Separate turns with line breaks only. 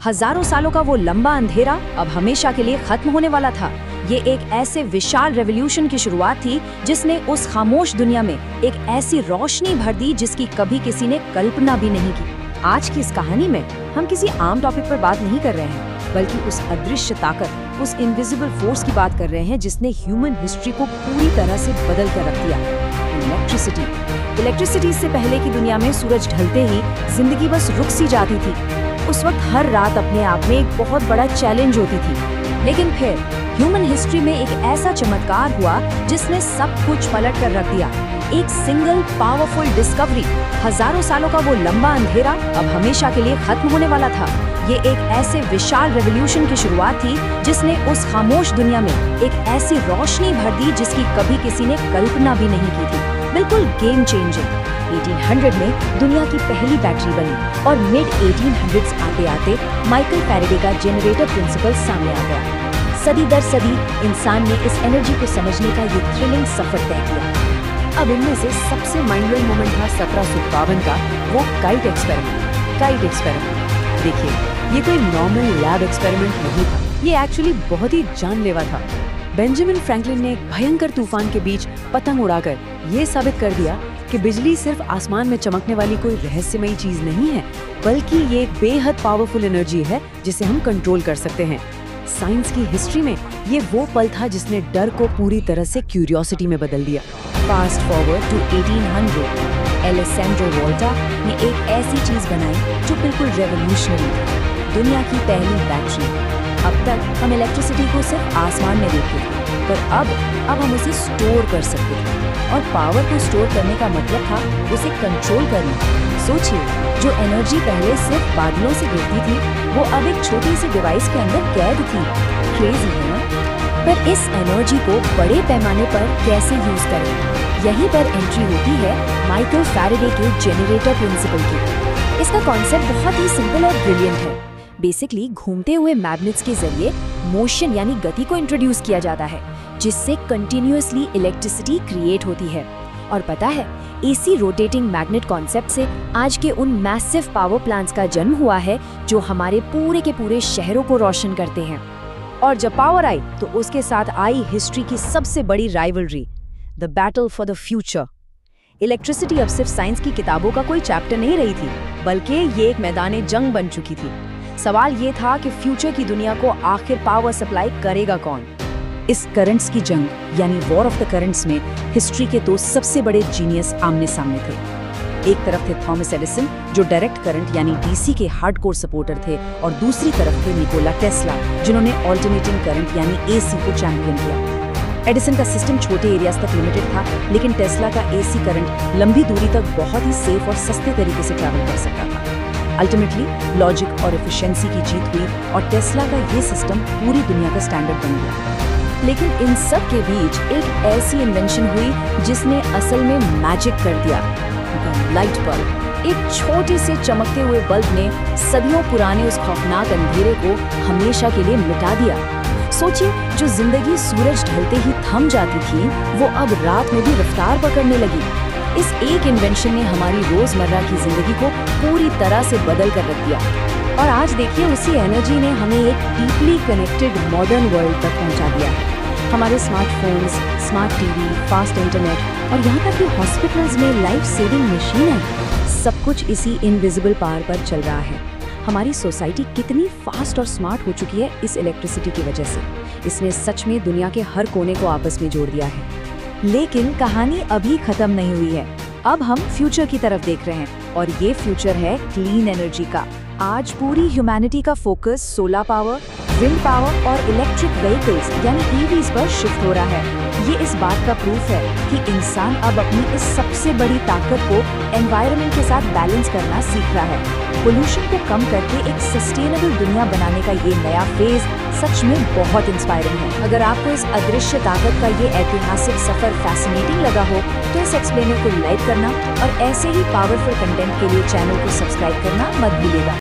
हजारों सालों का वो लंबा अंधेरा अब हमेशा के लिए खत्म होने वाला था। ये एक ऐसे विशाल रेवोल्यूशन की शुरुआत थी जिसने उस खामोश दुनिया में एक ऐसी रोशनी भर दी जिसकी कभी किसी ने कल्पना भी नहीं की। आज की इस कहानी में हम किसी आम टॉपिक पर बात नहीं कर रहे हैं, बल्कि उस अदृश्य ताकत, उस इनविजिबल फोर्स की बात कर रहे हैं जिसने ह्यूमन हिस्ट्री को पूरी तरह से बदल कर रख दिया। इलेक्ट्रिसिटी से पहले की दुनिया में सूरज ढलते ही जिंदगी बस रुक सी जाती थी। उस वक्त हर रात अपने आप में एक बहुत बड़ा चैलेंज होती थी। लेकिन फिर ह्यूमन हिस्ट्री में एक ऐसा चमत्कार हुआ जिसने सब कुछ पलट कर रख दिया। एक सिंगल पावरफुल डिस्कवरी, हजारों सालों का वो लंबा अंधेरा अब हमेशा के लिए खत्म होने वाला था। ये एक ऐसे विशाल रेवोल्यूशन की शुरुआत थी जिसने उस खामोश दुनिया में एक ऐसी रोशनी भर दी जिसकी कभी किसी ने कल्पना भी नहीं की थी। बिल्कुल गेम चेंजिंग। 1800 में दुनिया की पहली बैटरी बनी और मिड 1800s आते आते माइकल फैराडे का जनरेटर प्रिंसिपल सामने आ गया। सदी दर सदी इंसान ने इस एनर्जी को समझने का ये थ्रिलिंग सफर तय किया। अब इनमें से सबसे माइंड ब्लोइंग मोमेंट था 1752 का वो काइट एक्सपेरिमेंट। देखिए, ये कोई नॉर्मल लैब एक्सपेरिमेंट नहीं था, ये एक्चुअली बहुत ही जानलेवा था। बेंजामिन फ्रैंकलिन ने एक भयंकर तूफान के बीच पतंग उड़ाकर ये साबित कर दिया कि बिजली सिर्फ आसमान में चमकने वाली कोई रहस्यमयी चीज नहीं है, बल्कि ये एक बेहद पावरफुल एनर्जी है जिसे हम कंट्रोल कर सकते हैं। साइंस की हिस्ट्री में ये वो पल था जिसने डर को पूरी तरह से क्यूरियोसिटी में बदल दिया। फास्ट फॉरवर्ड टू 1800, एलेसेंड्रो वोल्टा ने एक ऐसी चीज बनाई जो बिल्कुल रेवोल्यूशनरी थी, दुनिया की पहली बैटरी। अब तक हम इलेक्ट्रिसिटी को सिर्फ आसमान में देखते थे, पर अब हम उसे स्टोर कर सकते थे। और पावर को स्टोर करने का मतलब था उसे कंट्रोल करना। सोचिए, जो एनर्जी पहले सिर्फ बादलों से गिरती थी, वो अब एक छोटी सी डिवाइस के अंदर कैद थी। क्रेजी है ना? पर इस एनर्जी को बड़े पैमाने पर कैसे यूज करें, यहीं पर एंट्री होती है माइकल फैराडे के जनरेटर प्रिंसिपल की। इसका कॉन्सेप्ट बहुत ही सिंपल और ब्रिलियंट है। बेसिकली घूमते हुए मैग्नेट्स के जरिए मोशन यानी गति को इंट्रोड्यूस किया जाता है, जिससे कंटिन्यूअसली इलेक्ट्रिसिटी क्रिएट होती है। और पता है, एसी रोटेटिंग मैग्नेट कॉन्सेप्ट से आज के उन मैसिव पावर प्लांट्स का जन्म हुआ है जो हमारे पूरे के पूरे शहरों को रोशन करते हैं। और जब पावर आई तो उसके साथ आई हिस्ट्री की सबसे बड़ी rivalry, the battle for the future. Electricity अब सिर्फ साइंस की किताबों का कोई चैप्टर नहीं रही थी, बल्कि ये एक मैदान जंग बन चुकी थी। सवाल ये था कि फ्यूचर की दुनिया को आखिर पावर सप्लाई करेगा कौन। इस करंट्स की जंग यानी वॉर ऑफ द करंट्स में हिस्ट्री के दो सबसे बड़े जीनियस आमने सामने थे। एक तरफ थे थॉमस एडिसन, जो डायरेक्ट करंट यानी डीसी के हार्डकोर सपोर्टर थे, और दूसरी तरफ थे निकोला टेस्ला, जिन्होंने ऑल्टरनेटिंग करंट यानी एसी को चैंपियन किया। एडिसन का सिस्टम छोटे एरियाज तक लिमिटेड था, लेकिन टेस्ला का एसी करंट लंबी दूरी तक बहुत ही सेफ और सस्ते तरीके से ट्रैवल कर सकता था। अल्टीमेटली लॉजिक और एफिशिएंसी की जीत हुई और टेस्ला का ये सिस्टम पूरी दुनिया का स्टैंडर्ड बन गया। लेकिन इन सब के बीच एक ऐसी इन्वेंशन हुई जिसने असल में मैजिक कर दिया, लाइट बल्ब। एक छोटे से चमकते हुए बल्ब ने सदियों पुराने उस खौफनाक अंधेरे को हमेशा के लिए मिटा दिया। सोचिए, जो जिंदगी सूरज ढलते ही थम जाती थी, वो अब रात में भी रफ्तार पकड़ने लगी। इस एक इन्वेंशन ने हमारी रोजमर्रा की जिंदगी को पूरी तरह से बदल कर रख दिया। और आज देखिए, उसी एनर्जी ने हमें एक डीपली कनेक्टेड मॉडर्न वर्ल्ड तक पहुंचा दिया है। हमारे smartphones, smart TV, fast internet और यहाँ तक कि हॉस्पिटल्स में लाइफ सेविंग मशीनें, सब कुछ इसी इनविजिबल पावर पर चल रहा है। हमारी सोसाइटी कितनी फास्ट और स्मार्ट हो चुकी है इस इलेक्ट्रिसिटी की वजह से। इसने सच में दुनिया के हर कोने को आपस में जोड़ दिया है। लेकिन कहानी अभी खत्म नहीं हुई है। अब हम फ्यूचर की तरफ देख रहे हैं, और ये फ्यूचर है क्लीन एनर्जी का। आज पूरी ह्यूमैनिटी का focus solar power, wind power और इलेक्ट्रिक व्हीकल्स यानी ईवीज पर शिफ्ट हो रहा है। ये इस बात का प्रूफ है कि इंसान अब अपनी इस सबसे बड़ी ताकत को एनवायरनमेंट के साथ बैलेंस करना सीख रहा है। पोल्यूशन को कम करके एक सस्टेनेबल दुनिया बनाने का ये नया फेज सच में बहुत इंस्पायरिंग है। अगर आपको इस अदृश्य ताकत का ये ऐतिहासिक सफर फैसिनेटिंग लगा हो तो इस एक्सप्लेनर को लाइक करना और ऐसे ही पावरफुल कंटेंट के लिए चैनल को सब्सक्राइब करना मत भूलिएगा।